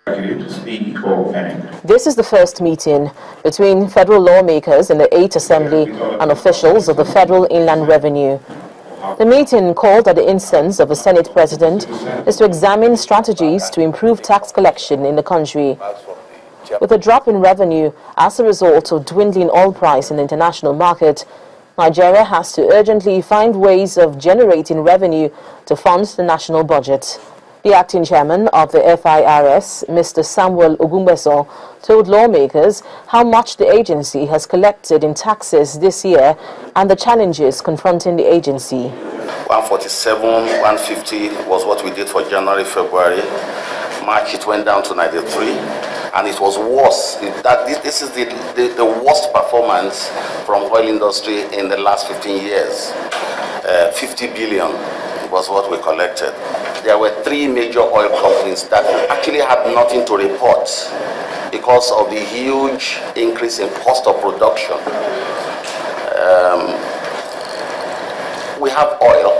This is the first meeting between federal lawmakers in the 8th Assembly and officials of the Federal Inland Revenue. The meeting, called at the instance of the Senate President, is to examine strategies to improve tax collection in the country. With a drop in revenue as a result of dwindling oil price in the international market, Nigeria has to urgently find ways of generating revenue to fund the national budget. The acting chairman of the FIRS, Mr. Samuel Ogumbeso, told lawmakers how much the agency has collected in taxes this year and the challenges confronting the agency. 147, 150 was what we did for January, February. March it went down to 93, and it was worse. This is the worst performance from oil industry in the last 15 years. 50 billion was what we collected. There were 3 major oil companies that actually had nothing to report because of the huge increase in cost of production. We have oil,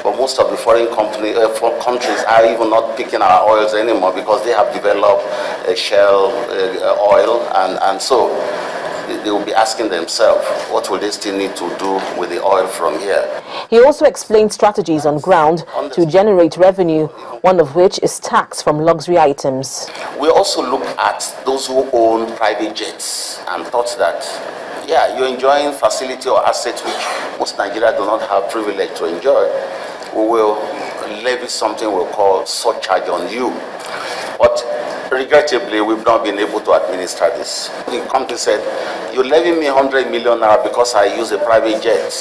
but most of the foreign countries are even not picking our oils anymore because they have developed a shale oil, and so they will be asking themselves, what will they still need to do with the oil from here? He also explained strategies on ground to generate revenue, one of which is tax from luxury items. We also look at those who own private jets and thought that, yeah, you're enjoying facility or assets which most Nigerians do not have privilege to enjoy. We will levy something we'll call surcharge on you. But regrettably, we've not been able to administer this. The company said, you levy me 100 million naira because I use a private jet.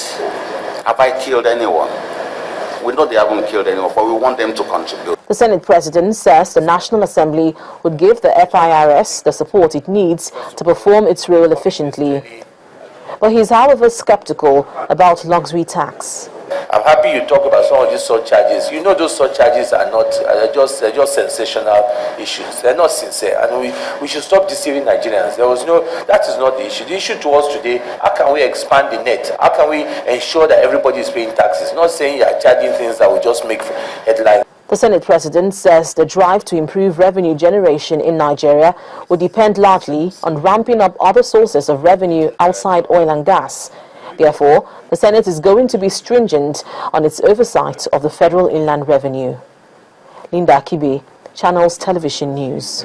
Have I killed anyone? We know they haven't killed anyone, but we want them to contribute. The Senate President says the National Assembly would give the FIRS the support it needs to perform its role efficiently. But he's, however, skeptical about luxury tax. I'm happy you talk about some of these surcharges. You know those surcharges are not they're just sensational issues. They're not sincere, and we should stop deceiving Nigerians. That is not the issue. The issue to us today: how can we expand the net? How can we ensure that everybody is paying taxes? Not saying you are charging things that will just make headlines. The Senate President says the drive to improve revenue generation in Nigeria will depend largely on ramping up other sources of revenue outside oil and gas. Therefore, the Senate is going to be stringent on its oversight of the Federal Inland Revenue. Linda Akibe, Channels Television News.